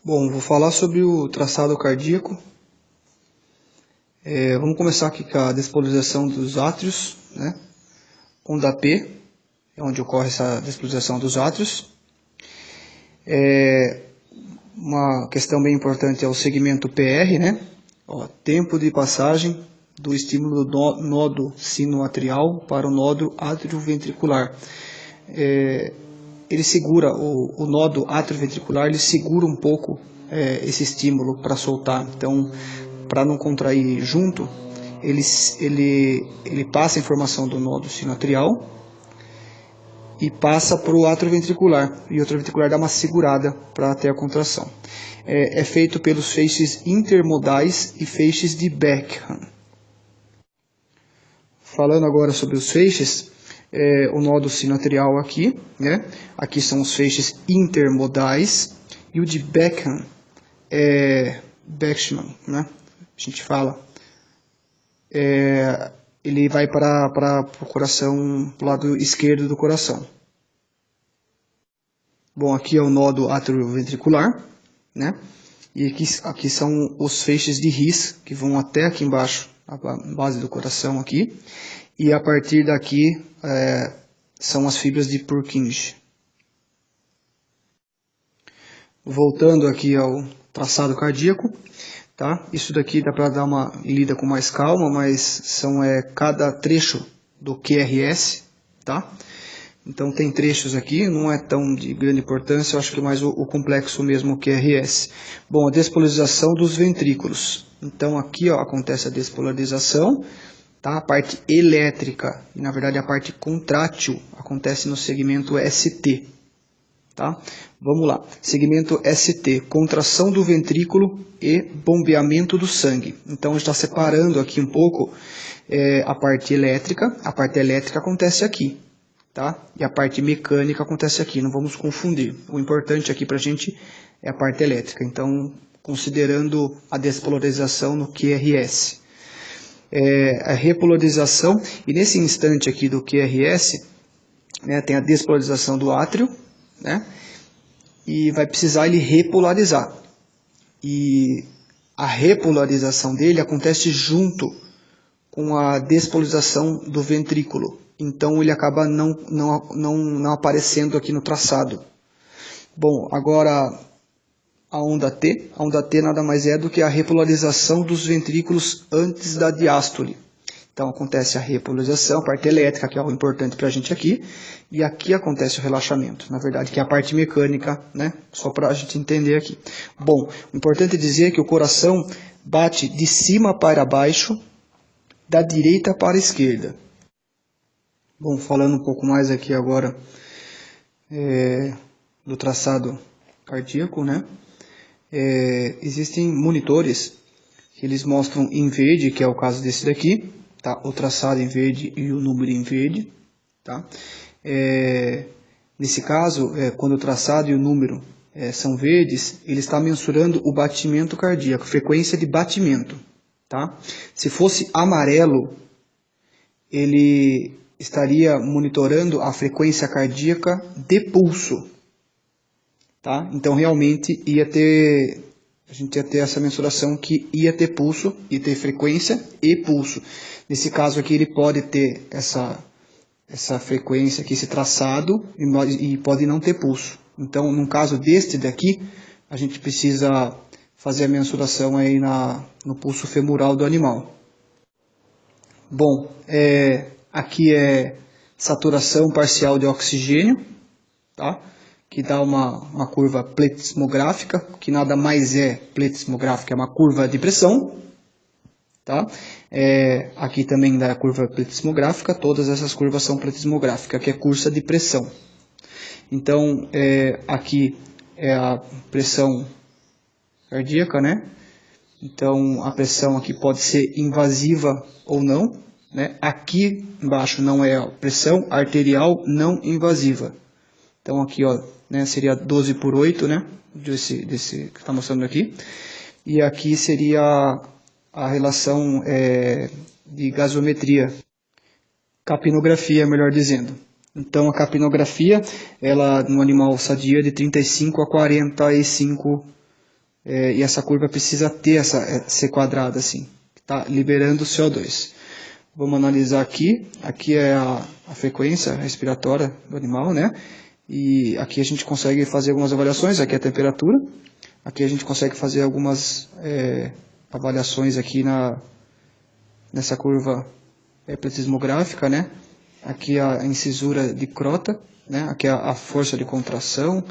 Bom, vou falar sobre o traçado cardíaco. Vamos começar aqui com a despolarização dos átrios, né? Onda P, é onde ocorre essa despolarização dos átrios. Uma questão bem importante é o segmento PR, né? Tempo de passagem do estímulo do nodo sinoatrial para o nodo atrioventricular. Ele segura, o nodo atrioventricular, ele segura um pouco esse estímulo para soltar. Então, para não contrair junto, ele passa a informação do nodo sinoatrial e passa para o atrioventricular. E o atrioventricular dá uma segurada para ter a contração. É feito pelos feixes intermodais e feixes de Beckham. Falando agora sobre os feixes, o nodo sinoatrial aqui, né? Aqui são os feixes intermodais e o de Beckham é Beckman, né? A gente fala. Ele vai para o coração, para o lado esquerdo do coração. Bom, aqui é o nodo atrioventricular, né? E aqui são os feixes de His, que vão até aqui embaixo, a base do coração aqui. E a partir daqui são as fibras de Purkinje. Voltando aqui ao traçado cardíaco, tá? Isso daqui dá para dar uma lida com mais calma, mas são cada trecho do QRS, tá? Então tem trechos aqui, não é tão de grande importância, eu acho que mais o complexo mesmo, o QRS. Bom, a despolarização dos ventrículos. Então aqui acontece a despolarização, tá? A parte elétrica, e na verdade a parte contrátil, acontece no segmento ST. Tá? Vamos lá, segmento ST, contração do ventrículo e bombeamento do sangue. Então está separando aqui um pouco a parte elétrica acontece aqui, tá? E a parte mecânica acontece aqui, não vamos confundir. O importante aqui para a gente é a parte elétrica, então considerando a despolarização no QRS. A repolarização, e nesse instante aqui do QRS, né, tem a despolarização do átrio, né? E vai precisar ele repolarizar. E a repolarização dele acontece junto com a despolarização do ventrículo. Então ele acaba não aparecendo aqui no traçado. Bom, agora a onda T nada mais é do que a repolarização dos ventrículos antes da diástole. Então acontece a repolarização, a parte elétrica, que é o importante para a gente aqui, e aqui acontece o relaxamento, na verdade, que é a parte mecânica, né? Só para a gente entender aqui. Bom, o importante é dizer que o coração bate de cima para baixo, da direita para a esquerda. Bom, falando um pouco mais aqui agora do traçado cardíaco, né? Existem monitores que eles mostram em verde, que é o caso desse daqui, tá? O traçado em verde e o número em verde, tá? Nesse caso, quando o traçado e o número são verdes, ele está mensurando o batimento cardíaco, frequência de batimento, tá? Se fosse amarelo, ele estaria monitorando a frequência cardíaca de pulso, tá? Então realmente a gente ia ter essa mensuração que ia ter pulso, ia ter frequência e pulso. Nesse caso aqui ele pode ter essa frequência aqui, esse traçado, e pode não ter pulso. Então, no caso deste daqui, a gente precisa fazer a mensuração aí no pulso femoral do animal. Bom, aqui é saturação parcial de oxigênio, tá? Que dá uma curva pletismográfica, que nada mais é pletismográfica, é uma curva de pressão. Tá? Aqui também dá a curva pletismográfica, todas essas curvas são pletismográficas, que é curva de pressão. Então, aqui é a pressão cardíaca, né? Então, a pressão aqui pode ser invasiva ou não, né? Aqui embaixo não é a pressão arterial não invasiva. Então, aqui, ó, né, seria 12/8, né? Desse que está mostrando aqui. E aqui seria a relação de gasometria, capnografia, melhor dizendo. Então, a capnografia, ela no animal sadio é de 35 a 45 e essa curva precisa ter ser quadrada assim, tá liberando CO2. Vamos analisar aqui. Aqui é a frequência respiratória do animal, né? E aqui a gente consegue fazer algumas avaliações. Aqui é a temperatura. Aqui a gente consegue fazer algumas avaliações aqui nessa curva pletismográfica, né? Aqui a incisura de crota, né? Aqui a força de contração.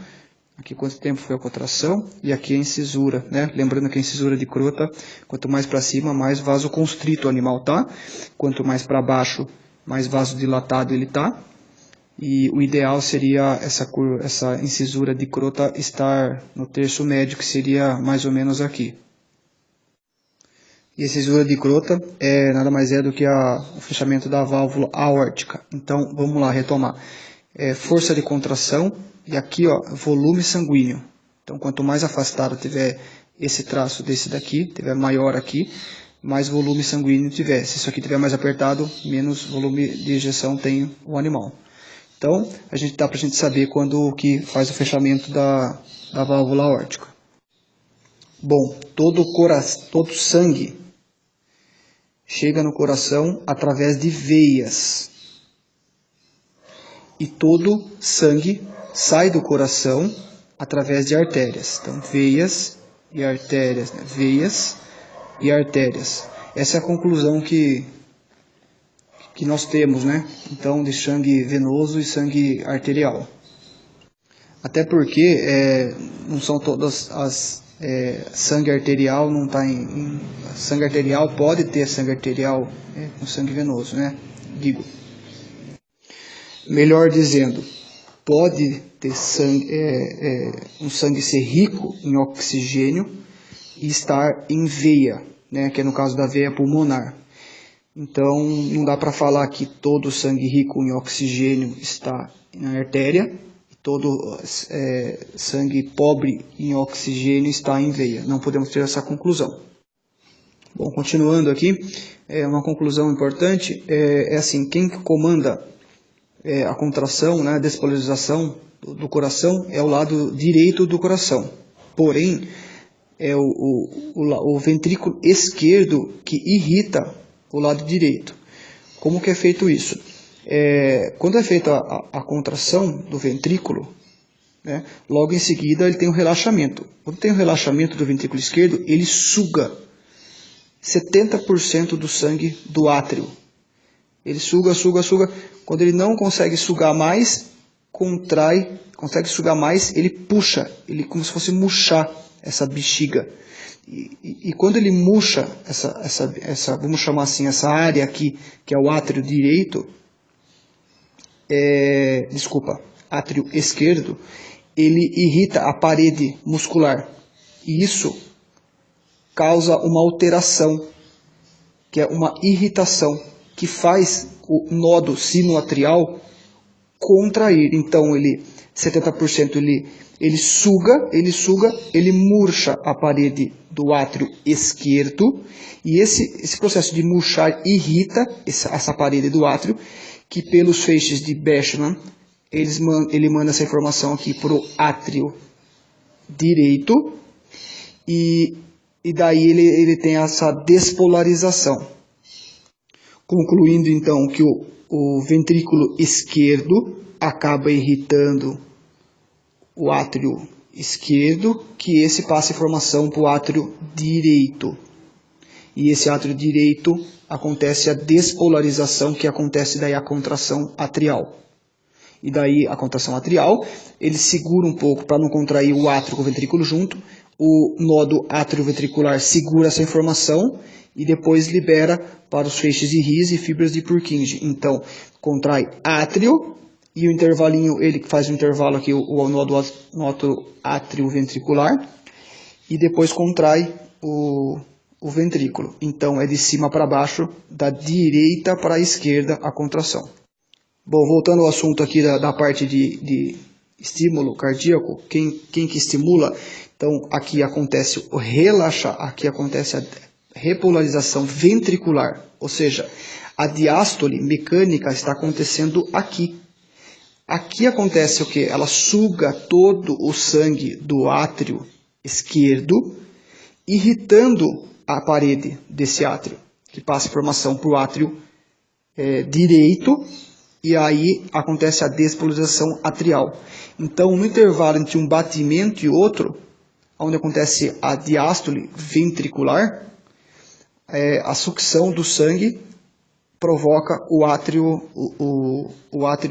Aqui quanto tempo foi a contração, e aqui a incisura, né? Lembrando que a incisura de crota, quanto mais para cima, mais vasoconstrito o animal tá. Quanto mais para baixo, mais vasodilatado ele tá. E o ideal seria essa incisura de crota estar no terço médio, que seria mais ou menos aqui. E a incisura de crota nada mais é do que o fechamento da válvula aórtica. Então, vamos lá retomar. Força de contração. E aqui, ó, volume sanguíneo. Então, quanto mais afastado tiver esse traço desse daqui, tiver maior aqui, mais volume sanguíneo tiver. Se isso aqui tiver mais apertado, menos volume de ejeção tem o animal. Então, dá pra gente saber quando que faz o fechamento da válvula aórtica. Bom, todo sangue chega no coração através de veias. E todo sangue sai do coração através de artérias. Então, veias e artérias, né? Veias e artérias. Essa é a conclusão que nós temos, né? Então, de sangue venoso e sangue arterial. Até porque não são todas sangue arterial não está sangue arterial pode ter sangue arterial com sangue venoso, né? Digo. Melhor dizendo, pode ter sangue, um sangue ser rico em oxigênio e estar em veia, né, que é no caso da veia pulmonar. Então, não dá para falar que todo sangue rico em oxigênio está na artéria e todo sangue pobre em oxigênio está em veia. Não podemos ter essa conclusão. Bom, continuando aqui, uma conclusão importante é assim, quem comanda a contração, né, a despolarização do coração é o lado direito do coração. Porém, é o ventrículo esquerdo que irrita o lado direito. Como que é feito isso? Quando é feita a contração do ventrículo, né, logo em seguida ele tem o relaxamento. Quando tem o relaxamento do ventrículo esquerdo, ele suga 70% do sangue do átrio. Ele suga. Quando ele não consegue sugar mais, consegue sugar mais, ele puxa, ele como se fosse murchar essa bexiga. E quando ele murcha vamos chamar assim, essa área aqui, que é o átrio direito, átrio esquerdo, ele irrita a parede muscular. E isso causa uma alteração, que é uma irritação, que faz o nodo sinoatrial contrair. Então, 70% ele suga, ele murcha a parede do átrio esquerdo, e esse processo de murchar irrita essa parede do átrio, que pelos feixes de Bachmann, ele manda essa informação aqui para o átrio direito, e daí ele tem essa despolarização. Concluindo então que o ventrículo esquerdo acaba irritando o átrio esquerdo, que esse passa informação para o átrio direito. E esse átrio direito acontece a despolarização, que acontece daí a contração atrial. E daí a contração atrial, ele segura um pouco para não contrair o átrio com o ventrículo junto. O nodo atrioventricular segura essa informação e depois libera para os feixes de His e fibras de Purkinje. Então, contrai átrio e o intervalinho, ele faz um intervalo aqui, o nodo atrioventricular, e depois contrai o ventrículo. Então, é de cima para baixo, da direita para a esquerda a contração. Bom, voltando ao assunto aqui da parte de estímulo cardíaco, quem que estimula? Então, aqui acontece aqui acontece a repolarização ventricular, ou seja, a diástole mecânica está acontecendo aqui. Aqui acontece o que? Ela suga todo o sangue do átrio esquerdo, irritando a parede desse átrio, que passa informação para o átrio direito, e aí acontece a despolarização atrial. Então, no intervalo entre um batimento e outro, onde acontece a diástole ventricular, a sucção do sangue provoca o átrio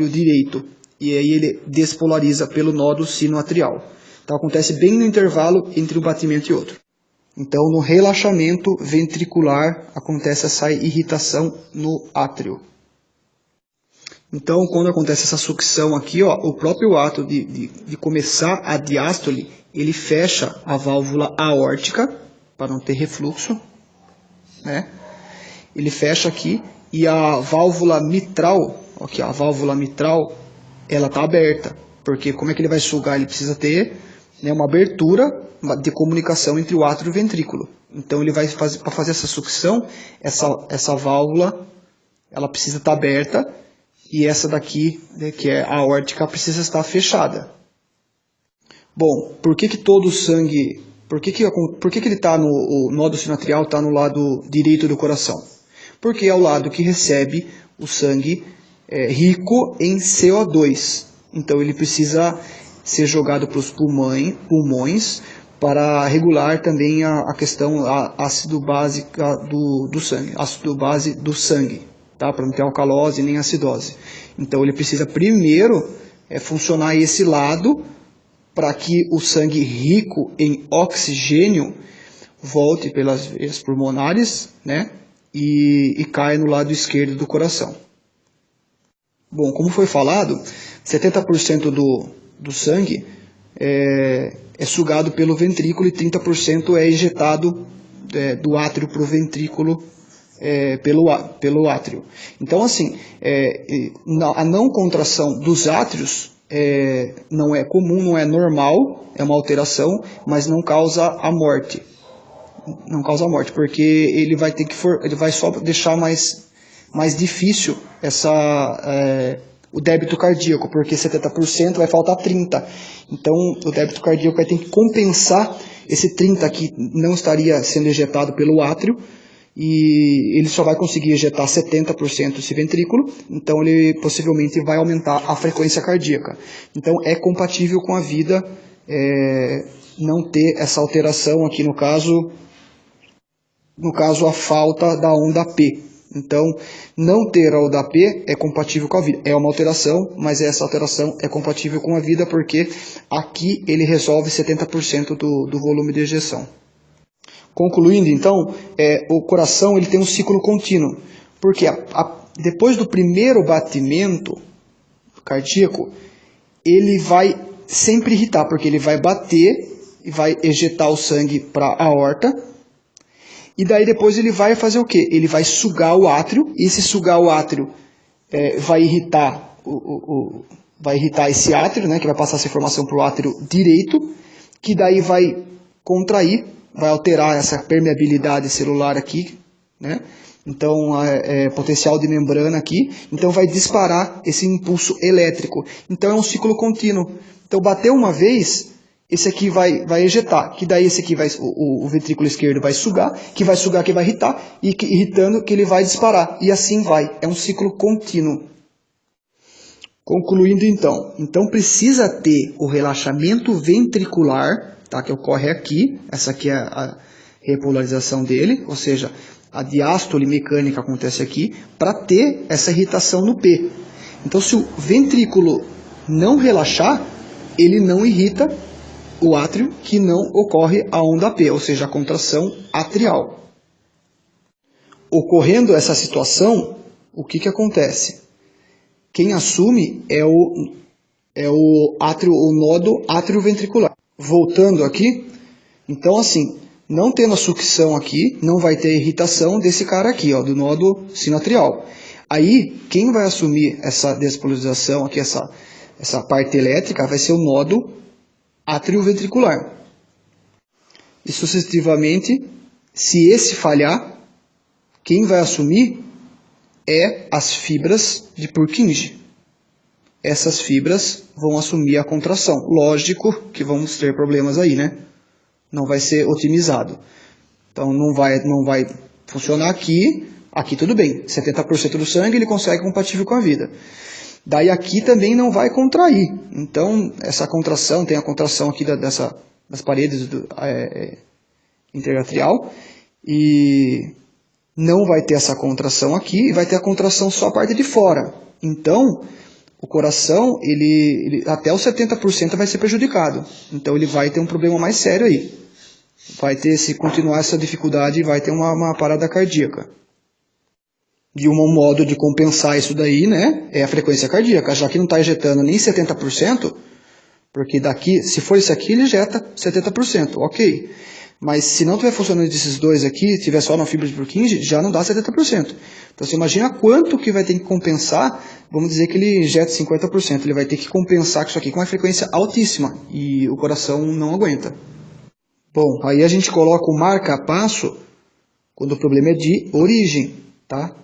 direito, e aí ele despolariza pelo nódo sinoatrial. Então acontece bem no intervalo entre um batimento e outro. Então no relaxamento ventricular acontece essa irritação no átrio. Então quando acontece essa sucção aqui, ó, o próprio ato de começar a diástole, ele fecha a válvula aórtica para não ter refluxo, né? Ele fecha aqui e a válvula mitral, aqui, a válvula mitral, ela está aberta, porque como é que ele vai sugar? Ele precisa ter, né, uma abertura de comunicação entre o átrio e o ventrículo. Então ele vai fazer, para fazer essa sucção, essa válvula, ela precisa estar aberta, e essa daqui, né, que é a aórtica, precisa estar fechada. Bom, por que todo o sangue, por que ele está no, o nódo sinoatrial está no lado direito do coração? Porque é o lado que recebe o sangue rico em CO2. Então ele precisa ser jogado para os pulmões para regular também a questão ácido básica do sangue, ácido base do sangue, tá? Para não ter alcalose nem acidose. Então ele precisa primeiro funcionar esse lado para que o sangue rico em oxigênio volte pelas veias pulmonares, né? E cai no lado esquerdo do coração. Bom, como foi falado, 70% do sangue é sugado pelo ventrículo e 30% é injetado do átrio para o ventrículo pelo átrio. Então, assim, a não contração dos átrios não é comum, não é normal, é uma alteração, mas não causa a morte. Não causa morte, porque ele vai ter ele vai só deixar mais difícil o débito cardíaco, porque 70% vai faltar 30%. Então o débito cardíaco vai ter que compensar esse 30% que não estaria sendo ejetado pelo átrio, e ele só vai conseguir ejetar 70% esse ventrículo, então ele possivelmente vai aumentar a frequência cardíaca. Então é compatível com a vida não ter essa alteração aqui no caso a falta da onda P. Então, não ter a onda P é compatível com a vida. É uma alteração, mas essa alteração é compatível com a vida porque aqui ele resolve 70% do volume de ejeção. Concluindo, então, o coração ele tem um ciclo contínuo, porque depois do primeiro batimento cardíaco, ele vai sempre irritar, porque ele vai bater e vai ejetar o sangue para a aorta, e daí depois ele vai fazer o quê? Ele vai sugar o átrio, e esse sugar o átrio vai irritar esse átrio, né, que vai passar essa informação para o átrio direito, que daí vai contrair, vai alterar essa permeabilidade celular aqui, né? Então, potencial de membrana aqui, então vai disparar esse impulso elétrico. Então é um ciclo contínuo. Então bateu uma vez, esse aqui vai ejetar, que daí esse aqui o ventrículo esquerdo vai sugar, que vai irritar, e irritando que ele vai disparar. E assim vai, é um ciclo contínuo. Concluindo então precisa ter o relaxamento ventricular, tá, que ocorre aqui, essa aqui é a repolarização dele, ou seja, a diástole mecânica acontece aqui, para ter essa irritação no P. Então se o ventrículo não relaxar, ele não irrita o átrio, que não ocorre a onda P, ou seja, a contração atrial. Ocorrendo essa situação, o que acontece? Quem assume é o nódo atrioventricular. Voltando aqui, então assim, não tendo a sucção aqui, não vai ter irritação desse cara aqui, ó, do nódo sinoatrial. Aí, quem vai assumir essa despolarização aqui, essa parte elétrica, vai ser o nódo atrioventricular. E sucessivamente, se esse falhar, quem vai assumir é as fibras de Purkinje. Essas fibras vão assumir a contração. Lógico que vamos ter problemas aí, né? não vai ser otimizado. Então não vai funcionar aqui, aqui tudo bem, 70% do sangue ele consegue compatível com a vida. Daí aqui também não vai contrair, então essa contração, tem a contração aqui das paredes interatrial, e não vai ter essa contração aqui, e vai ter a contração só a parte de fora. Então, o coração, ele até os 70% vai ser prejudicado. Então, ele vai ter um problema mais sério aí. Vai ter, se continuar essa dificuldade, vai ter uma parada cardíaca. E um modo de compensar isso daí, né, é a frequência cardíaca. Já que não está injetando nem 70%, porque daqui, se for isso aqui, ele injeta 70%, ok. Mas se não estiver funcionando desses dois aqui, se estiver só na fibra de Purkinje, já não dá 70%. Então você imagina quanto que vai ter que compensar, vamos dizer que ele injeta 50%, ele vai ter que compensar isso aqui com uma frequência altíssima, e o coração não aguenta. Bom, aí a gente coloca o marca-passo quando o problema é de origem, tá?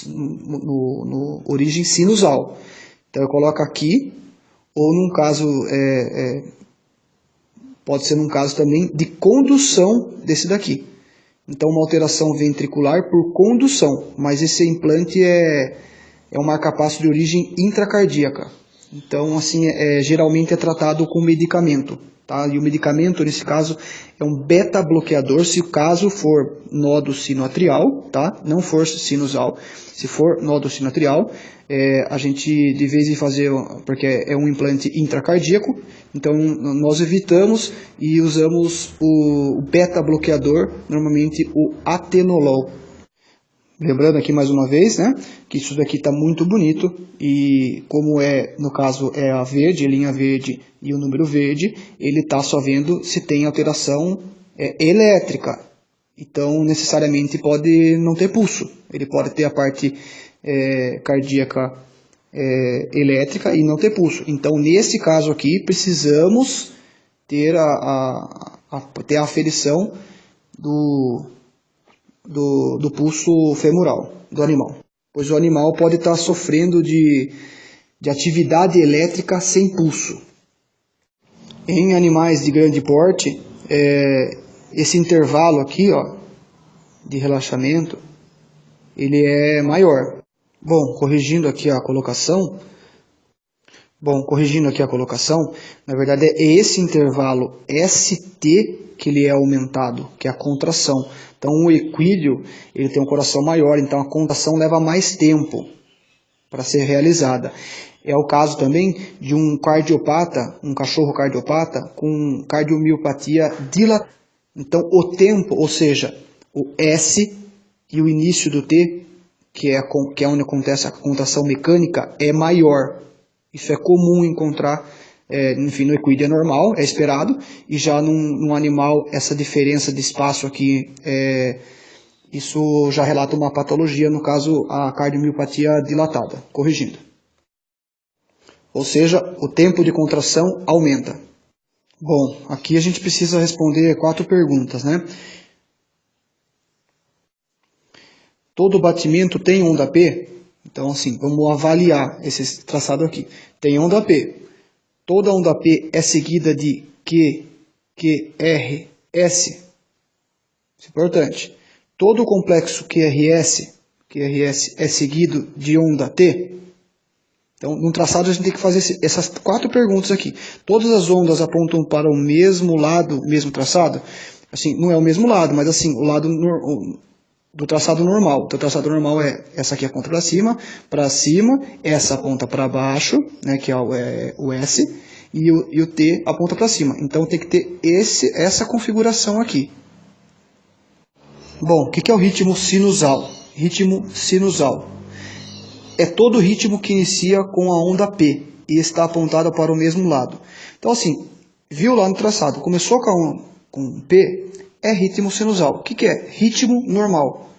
No origem sinusal. Então eu coloco aqui, ou num caso, pode ser num caso também de condução desse daqui. Então uma alteração ventricular por condução, mas esse implante é um marca-passo de origem intracardíaca. Então assim, geralmente é tratado com medicamento. Tá? E o medicamento, nesse caso, é um beta-bloqueador, se o caso for nódo sinoatrial, tá? Não for sinusal. Se for nódo sinoatrial, a gente, de vez em fazer, porque é um implante intracardíaco, então nós evitamos e usamos o beta-bloqueador, normalmente o atenolol. Lembrando aqui mais uma vez, né, que isso daqui está muito bonito, e como no caso é a verde, a linha verde e o número verde, ele está só vendo se tem alteração elétrica. Então necessariamente pode não ter pulso, ele pode ter a parte cardíaca elétrica e não ter pulso. Então nesse caso aqui precisamos ter ter a aferição do pulso femoral do animal, pois o animal pode estar sofrendo de atividade elétrica sem pulso. Em animais de grande porte, esse intervalo aqui, ó, de relaxamento, ele é maior. Bom, corrigindo aqui a colocação, na verdade é esse intervalo ST que ele é aumentado, que é a contração. Então o equídeo, ele tem um coração maior, então a contração leva mais tempo para ser realizada. É o caso também de um cardiopata, um cachorro cardiopata com cardiomiopatia dilatada. Então o tempo, ou seja, o S e o início do T, que é onde acontece a contração mecânica, é maior. Isso é comum encontrar, enfim, no equídeo é normal, é esperado, e já num animal essa diferença de espaço aqui, isso já relata uma patologia, no caso a cardiomiopatia dilatada, corrigindo. Ou seja, o tempo de contração aumenta. Bom, aqui a gente precisa responder 4 perguntas, né? Todo batimento tem onda P? Então, assim, vamos avaliar esse traçado aqui. Tem onda P. Toda onda P é seguida de Q, R, S. Isso é importante. Todo o complexo QRS é seguido de onda T. Então, no traçado a gente tem que fazer essas 4 perguntas aqui. Todas as ondas apontam para o mesmo lado, mesmo traçado? Assim, não é o mesmo lado, mas assim, o lado do traçado normal. Então, o traçado normal é essa aqui aponta para cima, essa aponta para baixo, né, que é o S, e o T aponta para cima. Então tem que ter essa configuração aqui. Bom, o que é o ritmo sinusal? Ritmo sinusal é todo ritmo que inicia com a onda P e está apontada para o mesmo lado. Então assim, viu lá no traçado, começou com P, é ritmo sinusal. O que é? Ritmo normal.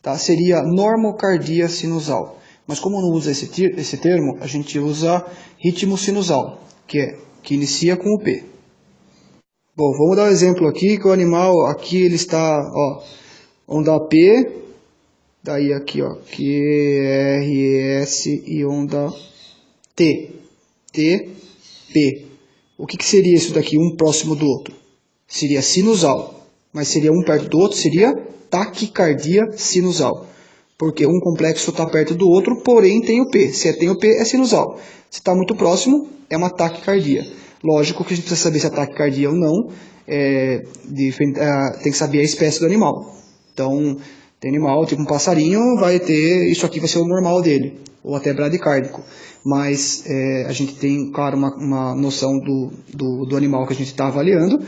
Tá? Seria normocardia sinusal. Mas como não usa esse termo, a gente usa ritmo sinusal, que inicia com o P. Bom, vamos dar um exemplo aqui, que o animal, aqui ele está, ó, onda P, daí aqui, ó, QRS e onda T, P. O que seria isso daqui, um próximo do outro? seria sinusal, mas seria um perto do outro, seria taquicardia sinusal. Porque um complexo está perto do outro, porém tem o P. Se tem o P, é sinusal. Se está muito próximo, é uma taquicardia. Lógico que a gente precisa saber se é taquicardia ou não, tem que saber a espécie do animal. Então, tem animal, tipo um passarinho, vai ter, isso aqui vai ser o normal dele, ou até bradicárdico. Mas a gente tem, claro, uma noção do animal que a gente está avaliando,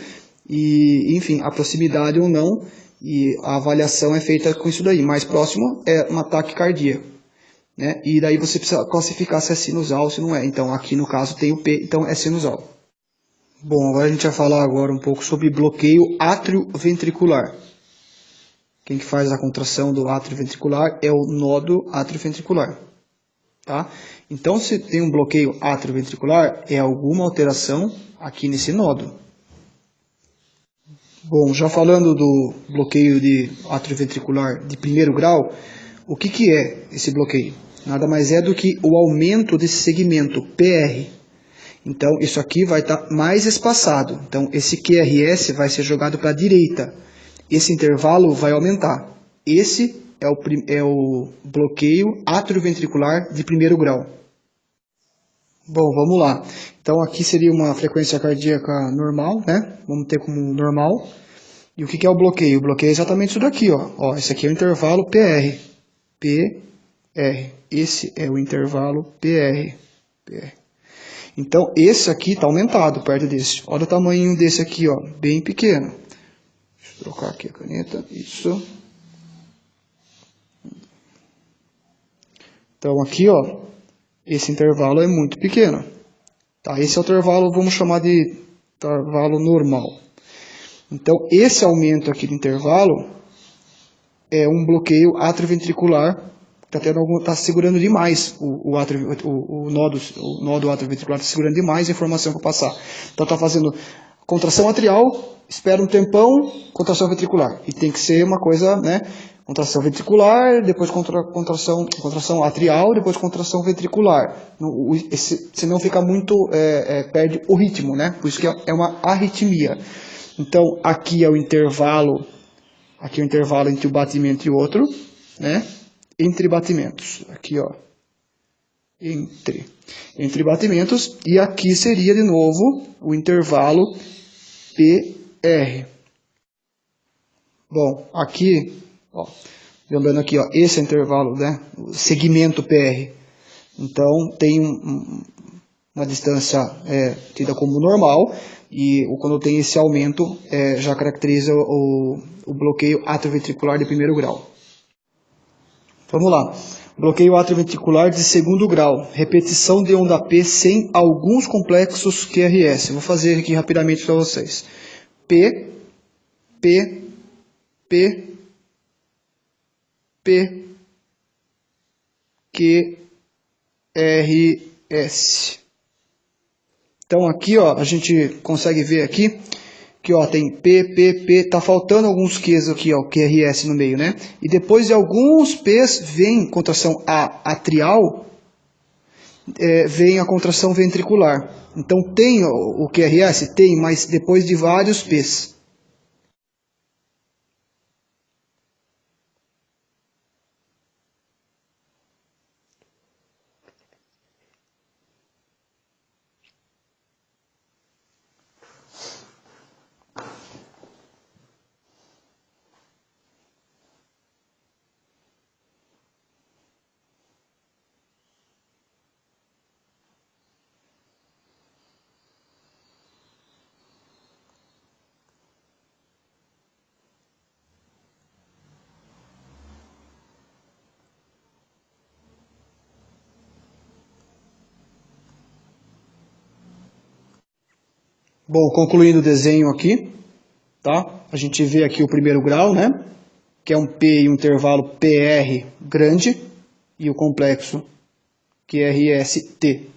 e, enfim, a proximidade ou não, e a avaliação é feita com isso daí. Mais próximo é um ataque cardíaco, né? E daí você precisa classificar se é sinusal ou se não é. Então, aqui no caso tem o P, então é sinusal. Bom, agora a gente vai falar agora um pouco sobre bloqueio atrioventricular. Quem que faz a contração do atrioventricular é o nódo atrioventricular. Tá? Então, se tem um bloqueio atrioventricular, é alguma alteração aqui nesse nódo. Bom, já falando do bloqueio de atrioventricular de primeiro grau, o que é esse bloqueio? Nada mais é do que o aumento desse segmento PR. Então, isso aqui vai estar mais espaçado. Então, esse QRS vai ser jogado para a direita. Esse intervalo vai aumentar. Esse é o bloqueio atrioventricular de primeiro grau. Bom, vamos lá. Então, aqui seria uma frequência cardíaca normal, né? Vamos ter como normal. E o que é o bloqueio? O bloqueio é exatamente isso daqui, ó. Esse aqui é o intervalo PR. PR. Esse é o intervalo PR. Então, esse aqui está aumentado perto desse. Olha o tamanho desse aqui, ó, bem pequeno. Deixa eu trocar aqui a caneta. Isso. Então, aqui, ó, esse intervalo é muito pequeno. Tá? Esse é o intervalo, vamos chamar de intervalo normal. Então, esse aumento aqui do intervalo é um bloqueio atrioventricular. Está segurando demais o nódo atrioventricular, está segurando demais a informação para passar. Então está fazendo contração atrial, espera um tempão, contração ventricular. E tem que ser uma coisa, né? Contração ventricular, depois contração atrial, depois contração ventricular. Senão fica muito, perde o ritmo, né? Por isso que é uma arritmia. Então aqui é o intervalo entre um batimento e outro, né? Entre batimentos, aqui ó, entre batimentos, e aqui seria de novo o intervalo PR. Bom, aqui, ó, lembrando aqui, ó, esse é o intervalo, né, o segmento PR. Então tem uma distância tida como normal, e quando tem esse aumento, já caracteriza o bloqueio atrioventricular de primeiro grau. Vamos lá. Bloqueio atrioventricular de segundo grau. Repetição de onda P sem alguns complexos QRS. Vou fazer aqui rapidamente para vocês. P, P, P, P, Q, R, S. Então aqui, ó, a gente consegue ver aqui que ó, tem P, P, P, tá faltando alguns Qs aqui, ó, QRS no meio, né? E depois de alguns Ps vem contração atrial, vem a contração ventricular. Então tem o QRS? Tem, mas depois de vários Ps. Bom, concluindo o desenho aqui, tá? A gente vê aqui o primeiro grau, né? Que é um P e um intervalo PR grande e o complexo QRST.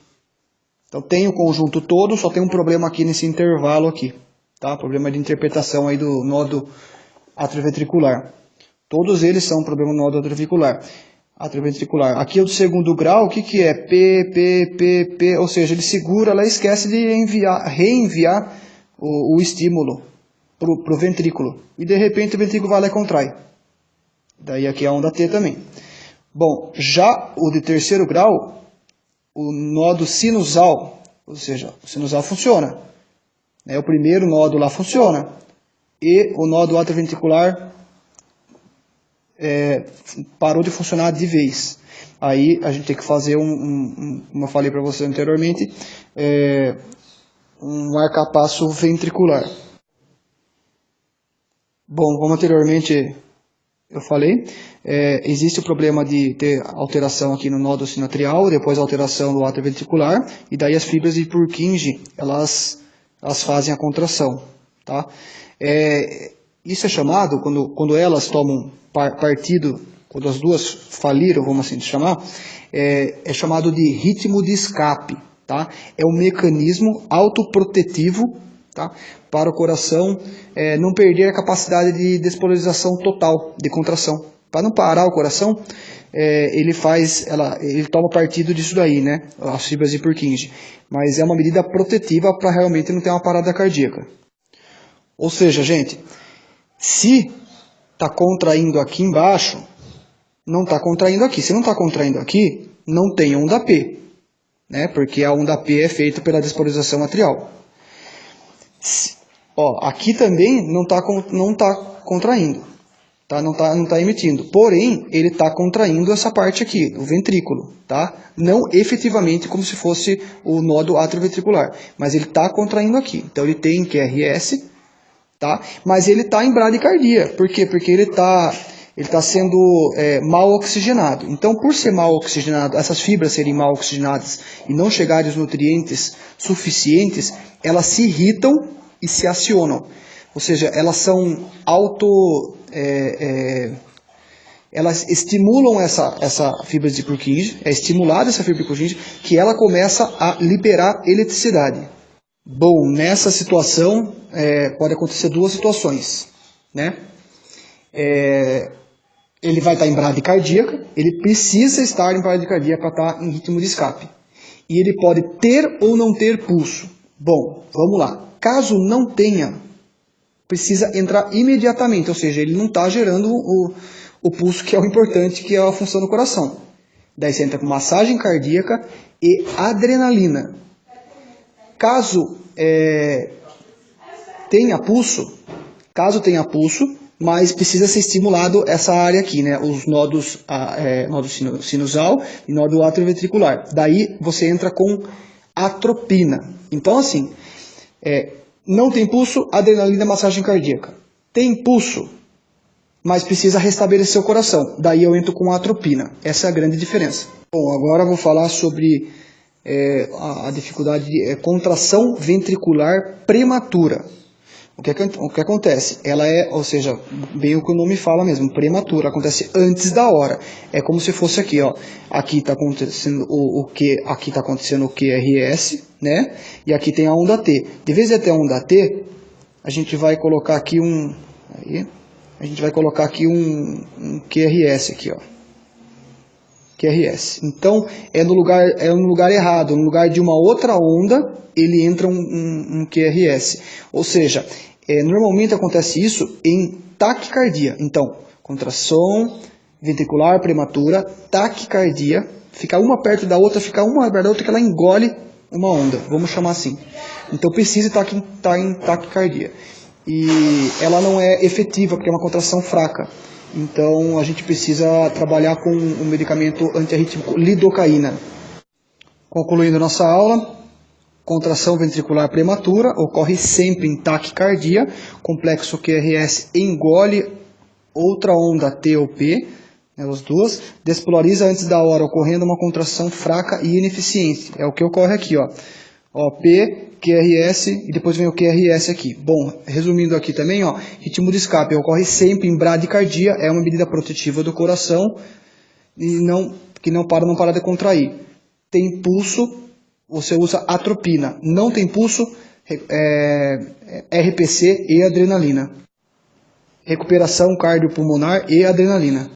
Então tem o conjunto todo, só tem um problema aqui nesse intervalo aqui, tá? Problema de interpretação aí do nódo atrioventricular. Todos eles são problema do nódo atrioventricular. Aqui é o do segundo grau, o que é? P, ou seja, ele segura, ela esquece de reenviar o estímulo pro ventrículo. E de repente o ventrículo vai lá e contrai. Daí aqui é a onda T também. Bom, já o de terceiro grau, o nodo sinusal, ou seja, o sinusal funciona. O primeiro nodo lá funciona. E o nodo atrioventricular parou de funcionar de vez. Aí a gente tem que fazer como eu falei para você anteriormente, um marcapasso ventricular. Bom, como anteriormente eu falei, existe o problema de ter alteração aqui no nódulo sinoatrial, depois alteração do átrio ventricular, e daí as fibras de Purkinje, elas fazem a contração. Tá? Isso é chamado, quando elas tomam partido, quando as duas faliram, vamos assim chamar, é chamado de ritmo de escape. Tá? É um mecanismo autoprotetivo, tá? Para o coração não perder a capacidade de despolarização total, de contração. Para não parar o coração, ele toma partido disso daí, né? As fibras de Purkinje. Mas é uma medida protetiva para realmente não ter uma parada cardíaca. Ou seja, gente, se está contraindo aqui embaixo, não está contraindo aqui. Se não está contraindo aqui, não tem onda P, né? Porque a onda P é feita pela despolarização atrial. Aqui também não está contraindo, tá? Não tá emitindo. Porém, ele está contraindo essa parte aqui, o ventrículo, tá? Não efetivamente como se fosse o nódo atrioventricular, mas ele está contraindo aqui. Então ele tem QRS, tá? Mas ele está em bradicardia. Por quê? Porque ele está sendo mal oxigenado. Então, por ser mal oxigenado, essas fibras serem mal oxigenadas e não chegarem os nutrientes suficientes, elas se irritam e se acionam. Ou seja, elas são elas estimulam essa fibra de Purkinje, é estimulada essa fibra de Purkinje, que ela começa a liberar eletricidade. Bom, nessa situação, pode acontecer duas situações, né? Ele vai estar em bradicardia, ele precisa estar em bradicardia para estar em ritmo de escape. E ele pode ter ou não ter pulso. Bom, vamos lá. Caso não tenha, precisa entrar imediatamente, ou seja, ele não está gerando o pulso, que é o importante, que é a função do coração. Daí você entra com massagem cardíaca e adrenalina. Caso tenha pulso, mas precisa ser estimulado essa área aqui, né? Os nódulos, nódo sinusal e nódo atrioventricular. Daí você entra com atropina. Então, assim, não tem pulso, adrenalina, massagem cardíaca. Tem pulso, mas precisa restabelecer o coração. Daí eu entro com atropina. Essa é a grande diferença. Bom, agora eu vou falar sobre a dificuldade de contração ventricular prematura. O que acontece? Ela ou seja, bem o que o nome fala mesmo, prematura, acontece antes da hora. É como se fosse aqui, ó. Aqui está acontecendo aqui está acontecendo o QRS, né? E aqui tem a onda T. De vez em ter a onda T, a gente vai colocar aqui um QRS aqui, ó. QRS. Então, é no lugar errado, no lugar de uma outra onda, ele entra um QRS. Ou seja, normalmente acontece isso em taquicardia. Então, contração ventricular prematura, taquicardia, fica uma perto da outra, fica uma perto da outra, que ela engole uma onda, vamos chamar assim. Então, precisa estar em taquicardia. E ela não é efetiva, porque é uma contração fraca. Então, a gente precisa trabalhar com o medicamento antiarrítmico lidocaína. Concluindo nossa aula, contração ventricular prematura ocorre sempre em taquicardia, complexo QRS engole outra onda T ou P, as duas, despolariza antes da hora, ocorrendo uma contração fraca e ineficiente. É o que ocorre aqui, ó. P, QRS e depois vem o QRS aqui. Bom, resumindo aqui também, ó, ritmo de escape ocorre sempre em bradicardia, é uma medida protetiva do coração e que não para de contrair. Tem pulso, você usa atropina. Não tem pulso, RPC e adrenalina. Recuperação cardiopulmonar e adrenalina.